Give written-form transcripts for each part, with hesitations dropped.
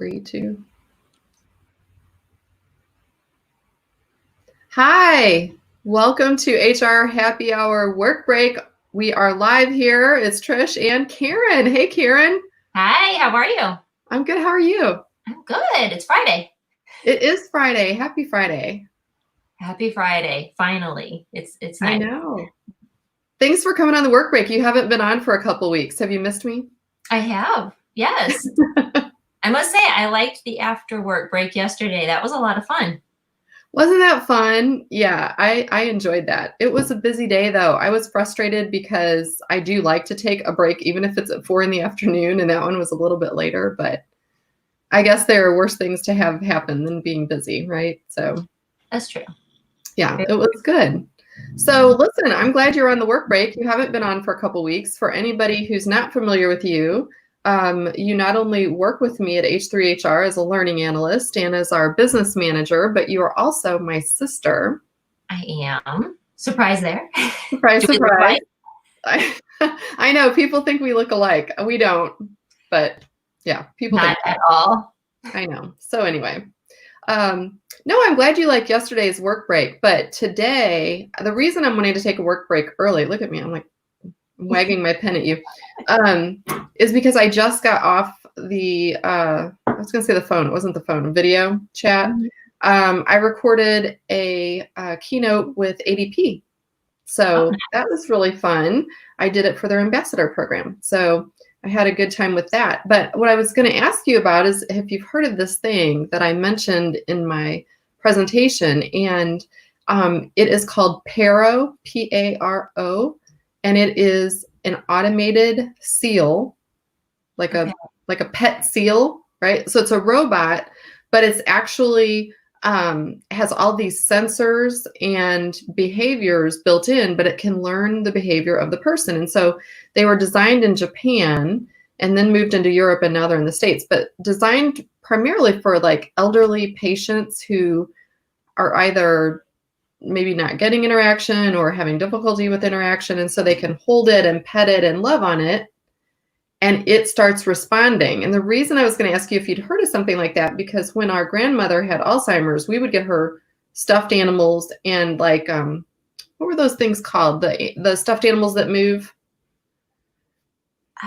3, 2. Hi, welcome to HR Happy Hour Work Break. We are live here. It's Trish and Karen. Hey, Karen. Hi, how are you? I'm good. How are you? I'm good. It's Friday. It is Friday. Happy Friday. Happy Friday. Finally. It's nice. I know. Thanks for coming on the work break. You haven't been on for a couple weeks. Have you missed me? I have. Yes. I must say I liked the after work break yesterday. That was a lot of fun. Wasn't that fun? Yeah, I enjoyed that. It was a busy day though. I was frustrated because I do like to take a break even if it's at 4 in the afternoon, and that one was a little bit later, but I guess there are worse things to have happen than being busy, right? So That's true. yeah, it was good. So listen, I'm glad you're on the work break. You haven't been on for a couple weeks. For anybody who's not familiar with you, you not only work with me at H3HR as a learning analyst and as our business manager, but you are also my sister. I am. Surprise there. Surprise, surprise. I know, people think we look alike. We don't, but yeah, people Not think at all. I know. So anyway, no, I'm glad you liked yesterday's work break, but today, the reason I'm wanting to take a work break early, look at me, I'm wagging my pen at you, is because I just got off the, I was going to say the phone, it wasn't the phone, video chat. I recorded a keynote with ADP. So that was really fun. I did it for their ambassador program. So I had a good time with that. But what I was going to ask you about is if you've heard of this thing that I mentioned in my presentation, and it is called Paro, P-A-R-O, and it is an automated seal, like a pet seal, right? So it's a robot, but it's actually has all these sensors and behaviors built in, but it can learn the behavior of the person. And so they were designed in Japan and then moved into Europe, and now they're in the States, but designed primarily for like elderly patients who are either maybe not getting interaction or having difficulty with interaction. And so they can hold it and pet it and love on it, and it starts responding. And the reason I was going to ask you if you'd heard of something like that, because when our grandmother had Alzheimer's, we would get her stuffed animals and like, what were those things called? The stuffed animals that move?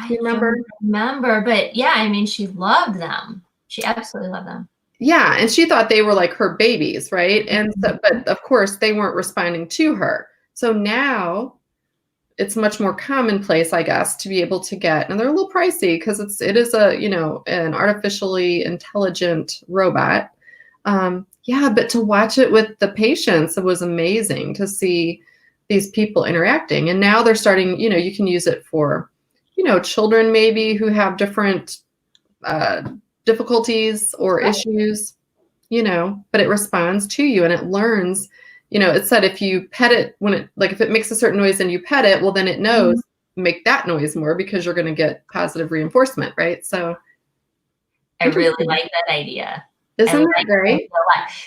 Do you remember? I don't remember, but yeah, I mean, she loved them. She absolutely loved them. Yeah, and she thought they were like her babies, right? And so, but of course they weren't responding to her. So now it's much more commonplace, I guess, to be able to get, and they're a little pricey because it is a, an artificially intelligent robot. Yeah, but to watch it with the patients, it was amazing to see these people interacting. And now they're starting, you can use it for, children maybe who have different difficulties or issues, but it responds to you and it learns. It said if you pet it if it makes a certain noise and you pet it, well, then it knows make that noise more because you're going to get positive reinforcement, right? So I really like that idea. Isn't that great?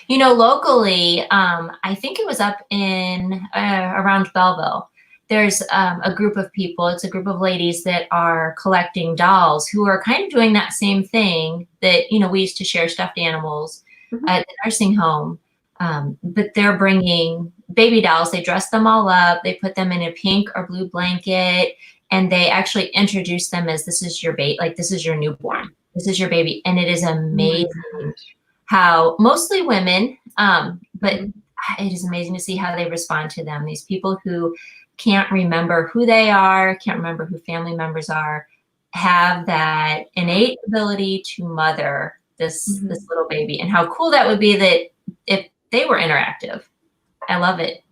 Locally, I think it was up in around Belleville. There's a group of people, it's a group of ladies that are collecting dolls who are kind of doing that same thing that, we used to share stuffed animals at the nursing home. But they're bringing baby dolls. They dress them all up. They put them in a pink or blue blanket, and they actually introduce them as this is your baby, like this is your newborn. This is your baby. And it is amazing how mostly women, but it is amazing to see how they respond to them. These people who can't remember who they are, can't remember who family members are, have that innate ability to mother this little baby. And how cool that would be that if they were interactive. I love it.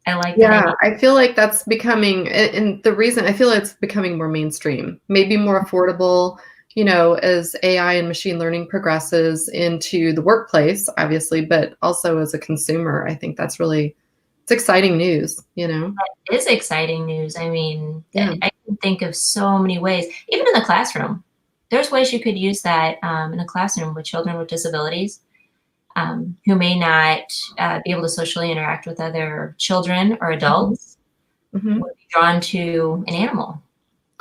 I like that. Yeah, I feel like that's becoming, and the reason I feel it's becoming more mainstream, maybe more affordable, as AI and machine learning progresses into the workplace, obviously, but also as a consumer, I think that's really, it's exciting news, That is exciting news. I mean, I can think of so many ways, even in the classroom. There's ways you could use that in a classroom with children with disabilities. Who may not be able to socially interact with other children or adults, would be drawn to an animal.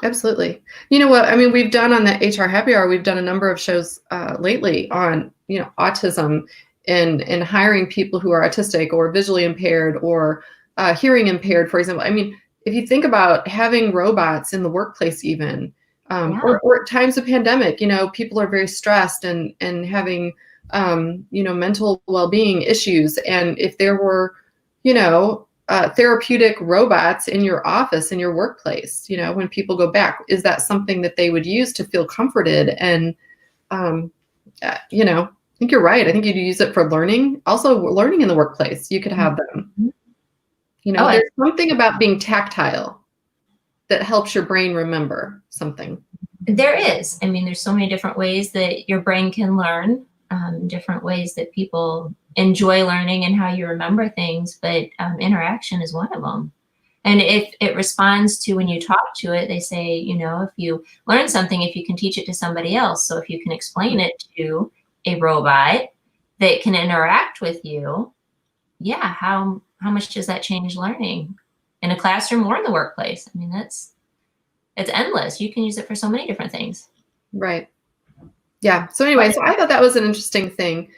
Absolutely. You know what? I mean, we've done on the HR Happy Hour, we've done a number of shows lately on, autism and hiring people who are autistic or visually impaired or hearing impaired, for example. I mean, if you think about having robots in the workplace, even Yeah. or at times of pandemic, people are very stressed and having mental well-being issues, and if there were, therapeutic robots in your office, in your workplace, when people go back, is that something that they would use to feel comforted? And, um, I think you're right. I think you'd use it for learning. Also, learning in the workplace, you could have them. Mhm. Oh, There's something about being tactile that helps your brain remember something. there is. I mean, there's so many different ways that your brain can learn, different ways that people enjoy learning and how you remember things, but interaction is one of them. And if it responds to when you talk to it, they say, if you learn something, if you can teach it to somebody else. So if you can explain it to a robot that can interact with you, yeah, how much does that change learning in a classroom or in the workplace? I mean, it's endless. You can use it for so many different things. Right. Yeah. So anyway, so I thought that was an interesting thing.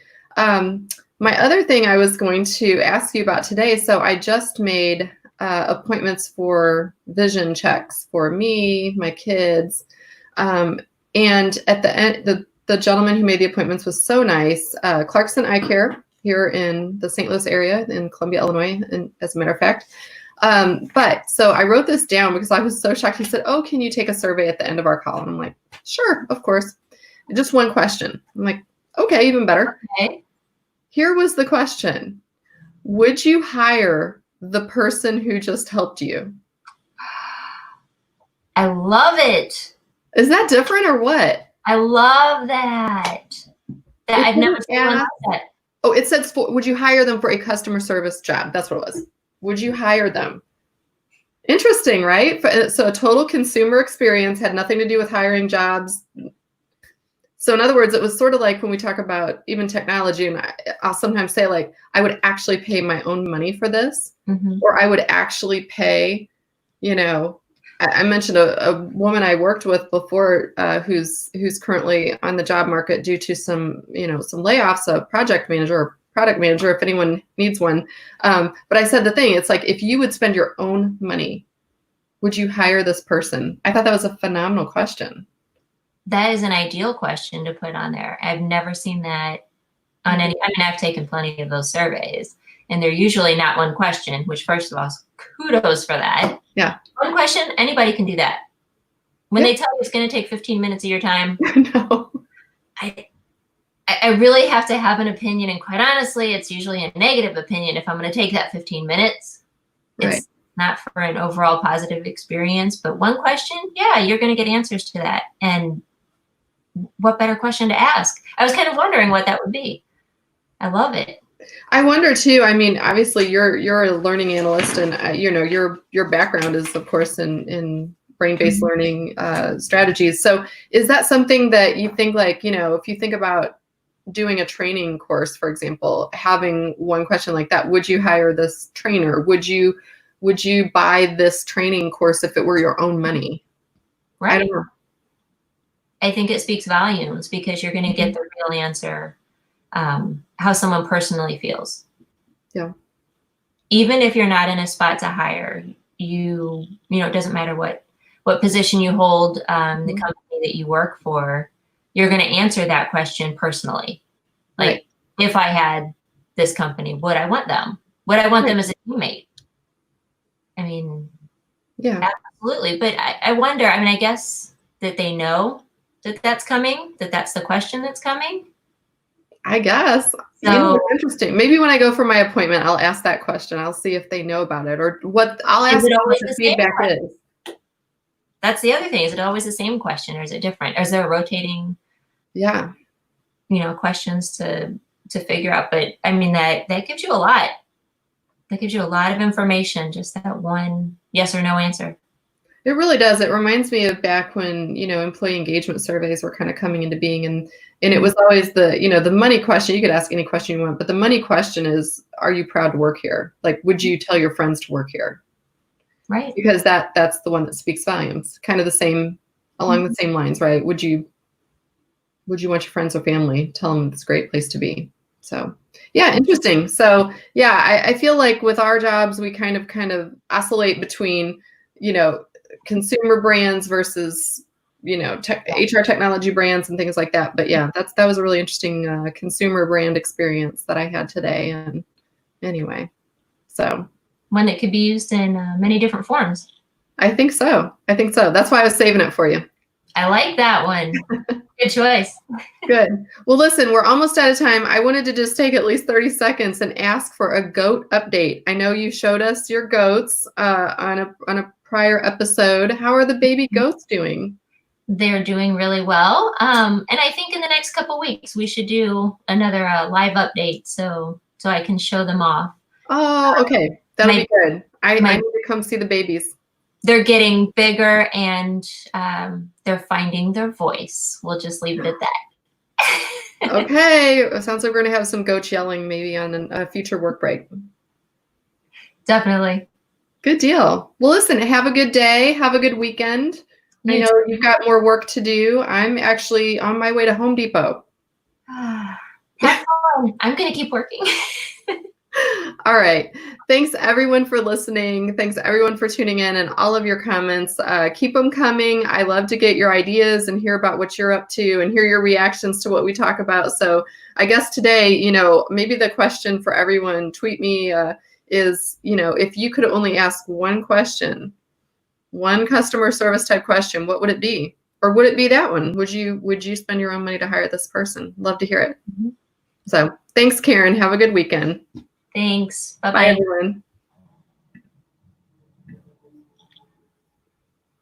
My other thing I was going to ask you about today. So I just made appointments for vision checks for me, my kids, and at the end, the gentleman who made the appointments was so nice. Clarkson Eye Care here in the St. Louis area in Columbia, Illinois, and as a matter of fact. But so I wrote this down because I was so shocked. He said, "Oh, can you take a survey at the end of our call?" And I'm like, "Sure, of course." Just one question. I'm like, "Okay, even better." Okay. Here was the question. Would you hire the person who just helped you? I love it. Is that different or what? I love that. I've never seen one like that. Oh, it says, would you hire them for a customer service job? That's what it was. Would you hire them? Interesting, right? So a total consumer experience had nothing to do with hiring jobs. So in other words, it was sort of like when we talk about even technology, and I'll sometimes say, like, I would actually pay my own money for this, or I would actually pay, I mentioned a woman I worked with before who's currently on the job market due to some layoffs, a project manager or product manager, if anyone needs one. But I said the thing, it's like, if you would spend your own money, would you hire this person? I thought that was a phenomenal question. That is an ideal question to put on there. I've never seen that on any. I mean, I've taken plenty of those surveys, and they're usually not one question, which, first of all, kudos for that. Yeah. One question, anybody can do that. When they tell you it's going to take 15 minutes of your time, No. I really have to have an opinion, and quite honestly, it's usually a negative opinion if I'm going to take that 15 minutes. Right. It's not for an overall positive experience, but one question, yeah, you're going to get answers to that. And what better question to ask? I was kind of wondering what that would be. I love it. I wonder too. I mean, obviously, you're a learning analyst, and your background is, of course, in brain-based learning strategies. So, is that something that you think, like, if you think about doing a training course, for example, having one question like that, would you hire this trainer? Would you buy this training course if it were your own money? Right. I don't know. I think it speaks volumes because you're going to get the real answer, how someone personally feels. Yeah. Even if you're not in a spot to hire, it doesn't matter what position you hold, the company that you work for, you're going to answer that question personally. Like, Right. If I had this company, would I want them? Would I want them as a teammate? I mean, yeah, absolutely. But I wonder, I guess that they know that that's coming, that that's the question that's coming. I guess. So Interesting. Maybe when I go for my appointment, I'll ask that question. I'll see if they know about it, or what. I'll ask what the feedback is. That's the other thing. Is it always the same question, or is it different? Or is there a rotating? Yeah. Questions to figure out. But I mean, that gives you a lot. That gives you a lot of information. Just that one yes or no answer. It really does. It reminds me of back when, employee engagement surveys were kind of coming into being, and it was always the money question. You could ask any question you want, but the money question is, are you proud to work here? Like, would you tell your friends to work here? Right. because that's the one that speaks volumes. Kind of the same, along the same lines, right? Would you want your friends or family tell them it's a great place to be? So yeah, interesting. So yeah, I feel like with our jobs, we kind of oscillate between, consumer brands versus, HR technology brands and things like that. But yeah, that was a really interesting consumer brand experience that I had today. And anyway, so One that could be used in many different forms. I think so. That's why I was saving it for you. I like that one. Good choice. Good. Well, listen, we're almost out of time. I wanted to just take at least 30 seconds and ask for a goat update. I know you showed us your goats on a prior episode. How are the baby goats doing? They're doing really well. And I think in the next couple weeks, we should do another live update so I can show them off. Oh, okay. That'll be good. I need to come see the babies. They're getting bigger and they're finding their voice. We'll just leave it at that. Okay. It sounds like we're going to have some goats yelling maybe on a future work break. Definitely. Good deal. Well, listen, have a good day. Have a good weekend. I know you've got more work to do. I'm actually on my way to Home Depot. Have fun. I'm going to keep working. All right. Thanks everyone for listening. Thanks everyone for tuning in and all of your comments. Keep them coming. I love to get your ideas and hear about what you're up to and hear your reactions to what we talk about. So I guess today, maybe the question for everyone, tweet me, is, if you could only ask one question, one customer service type question, what would it be? Or would it be that one? Would you spend your own money to hire this person? Love to hear it. So thanks, Karen. Have a good weekend. Thanks. Bye-bye. Bye, everyone.